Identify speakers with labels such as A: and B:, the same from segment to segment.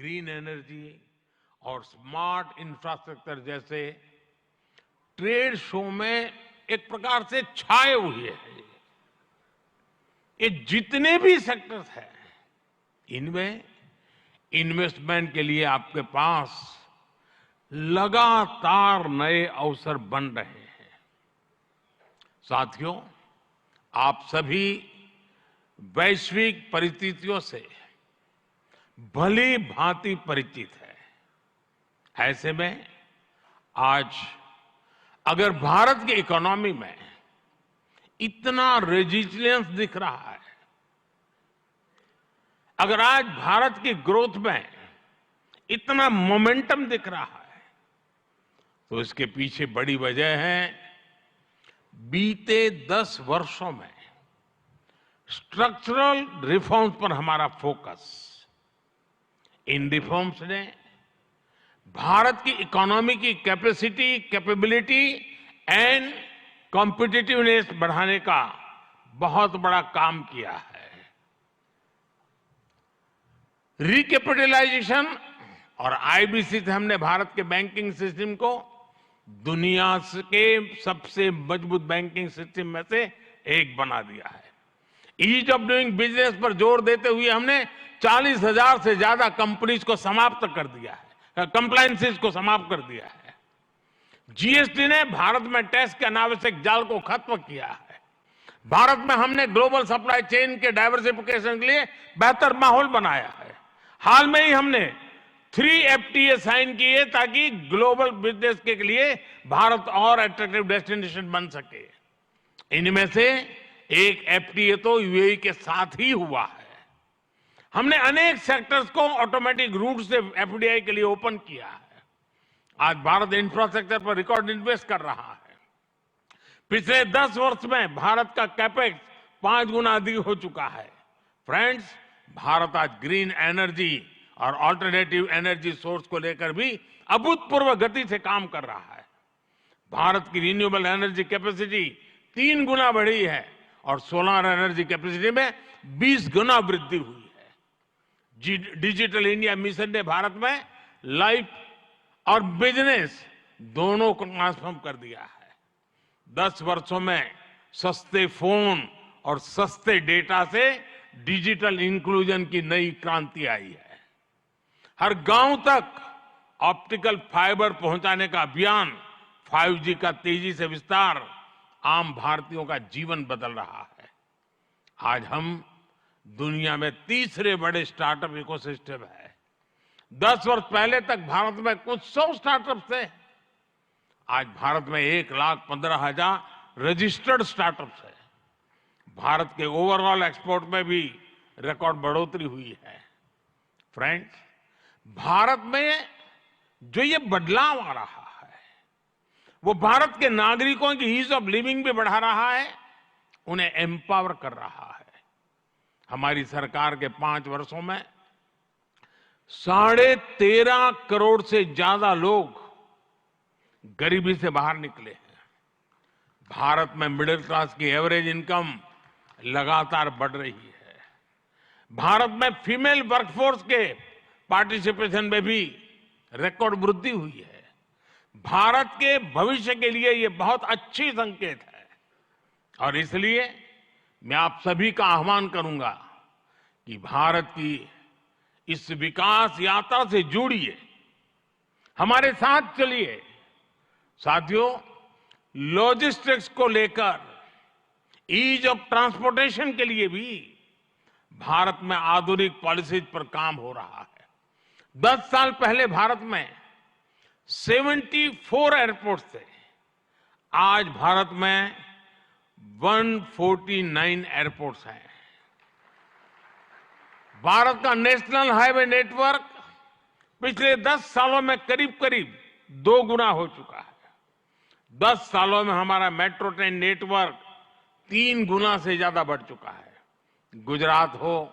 A: Green energy और smart infrastructure जैसे trade show में एक प्रकार से छाए हुए हैं। ये जितने भी सेक्टर्स हैं, इनमें इन्वेस्टमेंट के लिए आपके पास लगातार नए अवसर बन रहे हैं। साथियों, आप सभी वैश्विक परिस्थितियों से भली भांति परिचित है। ऐसे में आज अगर भारत की इकोनॉमी में इतना रेजिलियंस दिख रहा है, अगर आज भारत की ग्रोथ में इतना मोमेंटम दिख रहा है, तो इसके पीछे बड़ी वजह है बीते 10 वर्षों में स्ट्रक्चरल रिफॉर्म्स पर हमारा फोकस। इन रिफॉर्म्स ने भारत की इकोनॉमी की कैपेसिटी, कैपेबिलिटी एंड कॉम्पिटिटिवनेस बढ़ाने का बहुत बड़ा काम किया है। रिकैपिटलाइजेशन और आईबीसी से हमने भारत के बैंकिंग सिस्टम को दुनिया के सबसे मजबूत बैंकिंग सिस्टम में से एक बना दिया है। ईज ऑफ डूइंग बिजनेस पर जोर देते हुए हमने 40,000 से ज्यादा कंपनीज को समाप्त कर दिया है, कंप्लायंसेस को समाप्त कर दिया है। जीएसटी ने भारत में टैक्स के अनावश्यक जाल को खत्म किया है। भारत में हमने ग्लोबल सप्लाई चेन के डाइवर्सिफिकेशन के लिए बेहतर माहौल बनाया है। हाल में ही हमने 3 FTA साइन किए ताकि ग्लोबल बिजनेस के लिए भारत और अट्रैक्टिव डेस्टिनेशन बन सके। इनमें से एक FTA तो यूएई के साथ ही हुआ है। हमने अनेक सेक्टर्स को ऑटोमेटिक रूट से FDI के लिए ओपन किया है। आज भारत इंफ्रास्ट्रक्चर पर रिकॉर्ड इन्वेस्ट कर रहा है। पिछले 10 वर्ष में भारत का कैपेक्स 5 गुना अधिक हो चुका है। फ्रेंड्स, भारत आज ग्रीन एनर्जी और ऑल्टरनेटिव एनर्जी सोर्स को लेकर भी अभूतपूर्व गति से काम कर रहा है। भारत की रिन्यूएबल एनर्जी कैपेसिटी 3 गुना बढ़ी है और सोलर एनर्जी कैपेसिटी में 20 गुना वृद्धि हुई है। डिजिटल इंडिया मिशन ने भारत में लाइफ और बिजनेस दोनों को ट्रांसफॉर्म कर दिया है। 10 वर्षों में सस्ते फोन और सस्ते डेटा से डिजिटल इंक्लूजन की नई क्रांति आई है। हर गांव तक ऑप्टिकल फाइबर पहुंचाने का अभियान, 5G का तेजी से विस्तार आम भारतीयों का जीवन बदल रहा है। आज हम दुनिया में तीसरे बड़े स्टार्टअप इकोसिस्टम है। 10 वर्ष पहले तक भारत में कुछ 100 स्टार्टअप थे। आज भारत में 1,15,000 रजिस्टर्ड स्टार्टअप्स है। भारत के ओवरऑल एक्सपोर्ट में भी रिकॉर्ड बढ़ोतरी हुई है। फ्रेंड्स, भारत में जो ये बदलाव आ रहा है, वो भारत के नागरिकों की ईज ऑफ लिविंग भी बढ़ा रहा है, उन्हें एम्पावर कर रहा है। हमारी सरकार के 5 वर्षों में 13.5 करोड़ से ज्यादा लोग गरीबी से बाहर निकले हैं। भारत में मिडिल क्लास की एवरेज इनकम लगातार बढ़ रही है। भारत में फीमेल वर्कफोर्स के पार्टिसिपेशन में भी रिकॉर्ड वृद्धि हुई है। भारत के भविष्य के लिए ये बहुत अच्छी संकेत है और इसलिए मैं आप सभी का आह्वान करूंगा कि भारत की इस विकास यात्रा से जुड़िए, हमारे साथ चलिए। साथियों, लॉजिस्टिक्स को लेकर ईज ऑफ ट्रांसपोर्टेशन के लिए भी भारत में आधुनिक पॉलिसीज पर काम हो रहा है। 10 साल पहले भारत में 74 एयरपोर्ट थे। आज भारत में 149 एयरपोर्ट्स हैं। भारत का नेशनल हाईवे नेटवर्क पिछले 10 सालों में करीब करीब 2 गुना हो चुका है। 10 सालों में हमारा मेट्रो ट्रेन नेटवर्क 3 गुना से ज्यादा बढ़ चुका है। गुजरात हो,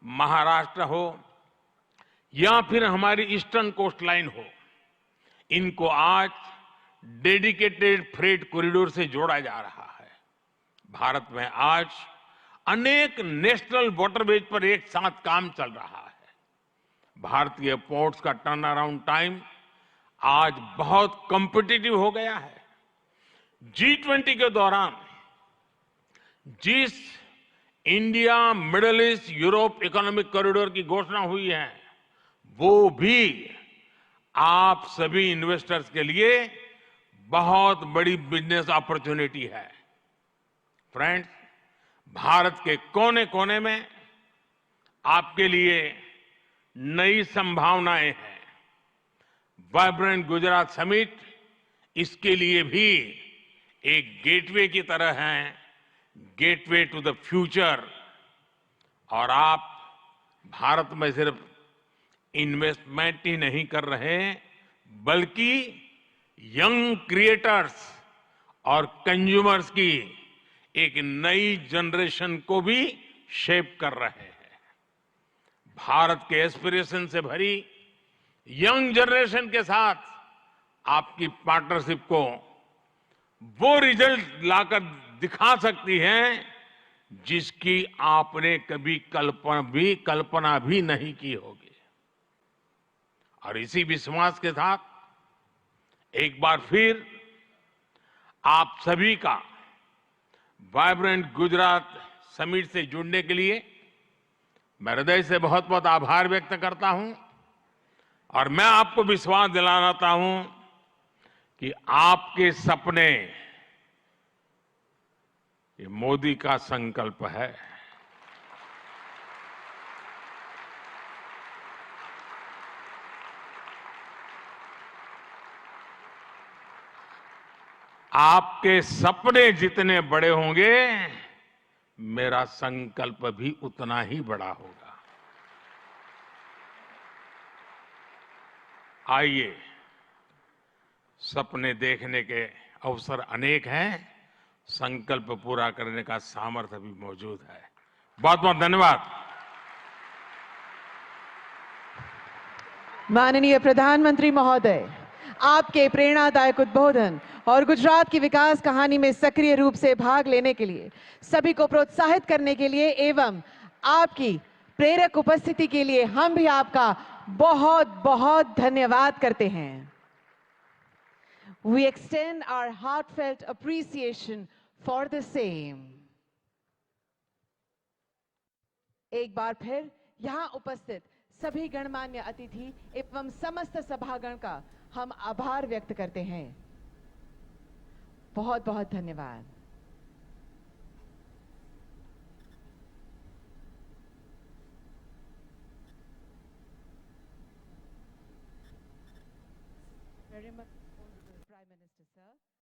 A: महाराष्ट्र हो या फिर हमारी ईस्टर्न कोस्ट लाइन हो, इनको आज डेडिकेटेड फ्रेट कॉरिडोर से जोड़ा जा रहा है। भारत में आज अनेक नेशनल वाटरवेज पर एक साथ काम चल रहा है। भारतीय पोर्ट्स का टर्न अराउंड टाइम आज बहुत कॉम्पिटिटिव हो गया है। G20 के दौरान जिस India middle east Europe economic corridor की घोषणा हुई है, वो भी आप सभी इन्वेस्टर्स के लिए बहुत बड़ी बिजनेस अपॉर्चुनिटी है। फ्रेंड्स, भारत के कोने कोने में आपके लिए नई संभावनाएं हैं। वाइब्रेंट गुजरात समिट इसके लिए भी एक गेटवे की तरह है, गेटवे टू द फ्यूचर। और आप भारत में सिर्फ इन्वेस्टमेंट ही नहीं कर रहे, बल्कि यंग क्रिएटर्स और कंज्यूमर्स की एक नई जनरेशन को भी शेप कर रहे हैं। भारत के एस्पिरेशन से भरी यंग जनरेशन के साथ आपकी पार्टनरशिप को वो रिजल्ट लाकर दिखा सकती है जिसकी आपने कभी कल्पना भी नहीं की होगी। और इसी विश्वास के साथ एक बार फिर आप सभी का वाइब्रेंट गुजरात समिट से जुड़ने के लिए मैं हृदय से बहुत बहुत आभार व्यक्त करता हूं। और मैं आपको विश्वास दिलाना चाहता हूं कि आपके सपने ये मोदी का संकल्प है। आपके सपने जितने बड़े होंगे, मेरा संकल्प भी उतना ही बड़ा होगा। आइए, सपने देखने के अवसर अनेक हैं, संकल्प पूरा करने का सामर्थ्य भी मौजूद है। बहुत बहुत धन्यवाद।
B: माननीय प्रधानमंत्री महोदय, आपके प्रेरणादायक उद्बोधन और गुजरात की विकास कहानी में सक्रिय रूप से भाग लेने के लिए, सभी को प्रोत्साहित करने के लिए एवं आपकी प्रेरक उपस्थिति के लिए हम भी आपका बहुत बहुत धन्यवाद करते हैं। We extend our heartfelt appreciation for the same. एक बार फिर यहाँ उपस्थित सभी गणमान्य अतिथि एवं समस्त सभागण का हम आभार व्यक्त करते हैं। बहुत बहुत धन्यवाद। Very much, Honorable Prime Minister, sir.